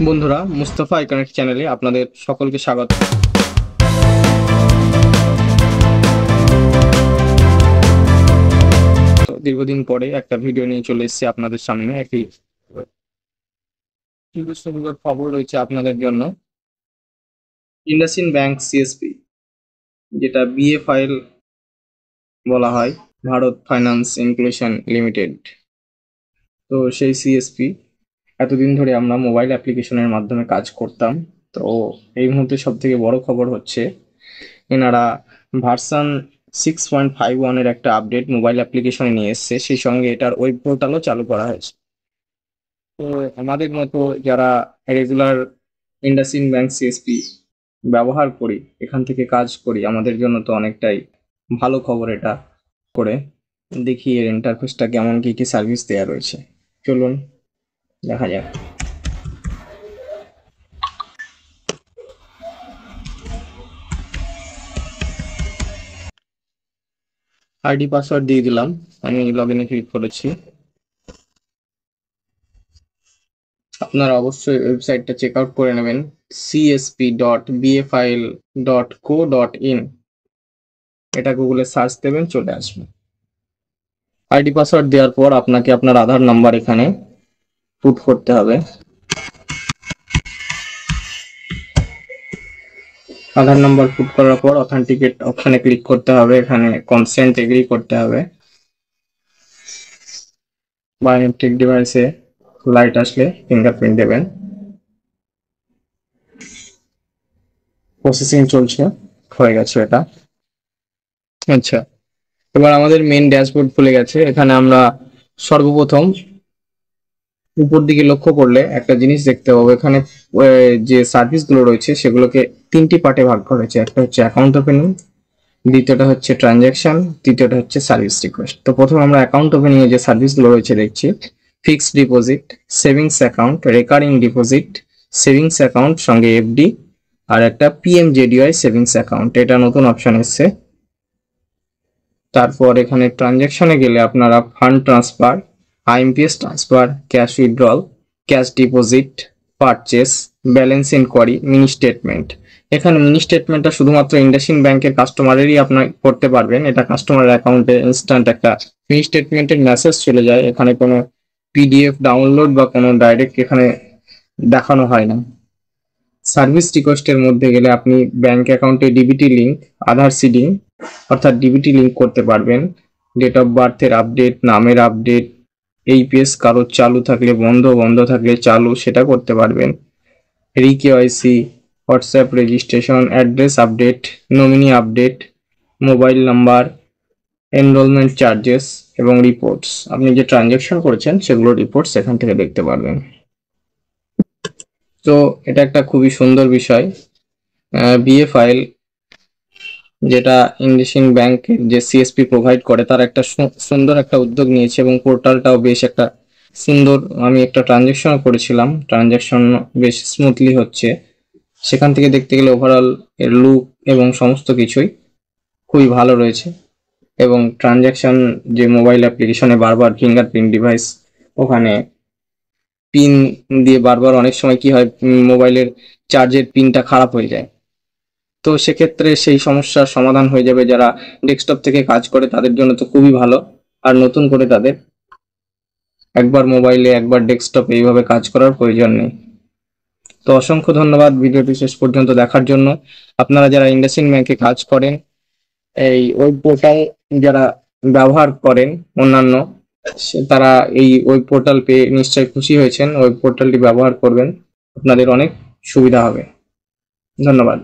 বন্ধুরা, মুস্তাফা আইকনিক চ্যানেলে আপনাদের সকলকে স্বাগত। তো দীর্ঘদিন পরে একটা ভিডিও নিয়ে চলে এসেছি আপনাদের সামনে। একটি সুন্দর সুন্দর খবর রয়েছে আপনাদের জন্য। ইন্ডাসইন্ড ব্যাংক সিএসপি, যেটা বিএফআইএল বলা হয়, ভারত ফাইন্যান্স ইনক্লুশন লিমিটেড। তো সেই সিএসপি এতদিন ধরে আমরা মোবাইল অ্যাপ্লিকেশনের মাধ্যমে কাজ করতাম। তো এই মুহূর্তে সব থেকে বড় খবর হচ্ছে এনারা ভার্সন 6.51-এর একটা আপডেট মোবাইল অ্যাপ্লিকেশনে নিয়ে এসছে। সেই সঙ্গে এটার ওয়েব পোর্টালও চালু করা হয়েছে। তো আমাদের মতো যারা রেগুলার ইন্ডাসইন্ড ব্যাংক সিএসপি ব্যবহার করি, এখান থেকে কাজ করি, আমাদের জন্য তো অনেকটাই ভালো খবর এটা। করে দেখি এর ইন্টারফেসটা কেমন, কি কি সার্ভিস দেওয়া রয়েছে। চলুন দেখা যাক। আইডি পাসওয়ার্ড দিয়ে দিলাম, আমি লগ ইনে ক্লিক করেছি। আপনারা অবশ্যই ওয়েবসাইটটা চেক আউট করে নেবেন, csp.bfil.co.in। এটা গুগলে সার্চ দেবেন, চলে আসবে। আইডি পাসওয়ার্ড দেওয়ার পর আপনাকে আপনার আধার নাম্বার এখানে পুট করতে হবে। আধার নাম্বার পুট করার পর অথেন্টিকেট অপশনে ক্লিক করতে হবে। এখানে কনসেন্ট এগ্রি করতে হবে। বায়োমেট্রিক ডিভাইসে লাইট আসলে ফিঙ্গারপ্রিন্ট দেবেন। প্রসেসিং চলছে, হয়ে গেছে এটা। আচ্ছা, এবার আমাদের মেন ড্যাশবোর্ড খুলে গেছে। এখানে আমরা সর্বপ্রথম উপর দিকে লক্ষ্য করলে একটা জিনিস দেখতে পাবো। এখানে যে সার্ভিসগুলো রয়েছে সেগুলোকে তিনটি পার্টে ভাগ করা হয়েছে। একটা হচ্ছে অ্যাকাউন্ট ওপেনিং, দ্বিতীয়টা হচ্ছে ট্রানজ্যাকশন, তৃতীয়টা হচ্ছে সার্ভিস রিকোয়েস্ট। তো প্রথমে আমরা অ্যাকাউন্ট ওপেনিং এ যে সার্ভিসগুলো রয়েছে দেখছি। Fixed deposit, savings account, recurring deposit, savings account সঙ্গে এফডি, আর একটা পিএমজেডিওয়াই সেভিংস অ্যাকাউন্ট, এটা নতুন অপশন এসছে। তারপর এখানে ট্রানজ্যাকশনে গেলে আপনারা fund transfer, IMPS transfer, cash withdrawal, cash deposit, purchase, balance enquiry, mini statement. এখানে মিনি স্টেটমেন্টটা শুধুমাত্র ইন্ডাসইন্ড ব্যাংকের কাস্টমারেরই আপনার করতে পারবেন। এটা কাস্টমার অ্যাকাউন্টে ইনস্ট্যান্ট একটা মিনি স্টেটমেন্টের মেসেজ চলে যায়। এখানে কোনো পিডিএফ ডাউনলোড বা কোনো ডাইরেক্ট এখানে দেখানো হয় না। সার্ভিস রিকোয়েস্টের মধ্যে গেলে আপনি ব্যাংক অ্যাকাউন্টে ডিবিটি লিঙ্ক, আধার সিডিং অর্থাৎ ডিবিটি লিঙ্ক করতে পারবেন। ডেট অফ বার্থের আপডেট, নামের আপডেট, এইপিএস কারো চালু থাকলে বন্ধ, বন্ধ থাকলে চালু, সেটা করতে পারবেন। Re KYC, WhatsApp registration, address update, nominee update, mobile number, enrollment charges এবং রিপোর্টস। আপনি যে ট্রানজ্যাকশন করেছেন সেগুলোর রিপোর্টস এখান থেকে দেখতে পারবেন। তো এটা একটা খুবই সুন্দর বিষয়। বিএফআইএল, যেটা ইন্ডাসইন্ড ব্যাংক যে সিএসপি প্রোভাইড করে, তার একটা সুন্দর একটা উদ্যোগ নিয়েছে এবং পোর্টালটাও বেশ একটা সুন্দর। আমি একটা ট্রানজ্যাকশন করেছিলাম, ট্রানজ্যাকশন বেশ স্মুথলি হচ্ছে। সেখান থেকে দেখতে গেলে ওভারঅল এর লুক এবং সমস্ত কিছুই খুবই ভালো রয়েছে। এবং ট্রানজ্যাকশন যে মোবাইল অ্যাপ্লিকেশনে বারবার ফিঙ্গারপ্রিন্ট ডিভাইস, ওখানে পিন দিয়ে বারবার অনেক সময় কি হয়, মোবাইলের চার্জের পিনটা খারাপ হয়ে যায়। তো সেক্ষেত্রে সেই সমস্যার সমাধান হয়ে যাবে। যারা ডেস্কটপ থেকে কাজ করে তাদের জন্য তো খুবই ভালো। আর নতুন করে তাদের একবার মোবাইলে একবার ডেস্কটপে এইভাবে কাজ করার প্রয়োজন নেই। তো অসংখ্য ধন্যবাদ ভিডিওটি শেষ পর্যন্ত দেখার জন্য। আপনারা যারা ইন্ডাসইন্ড ব্যাংকে কাজ করেন, এই ওয়েব পোর্টাল যারা ব্যবহার করেন অন্যান্য, তারা এই ওয়েব পোর্টাল পেয়ে নিশ্চয়ই খুশি হয়েছেন। ওয়েব পোর্টালটি ব্যবহার করবেন, আপনাদের অনেক সুবিধা হবে। ধন্যবাদ।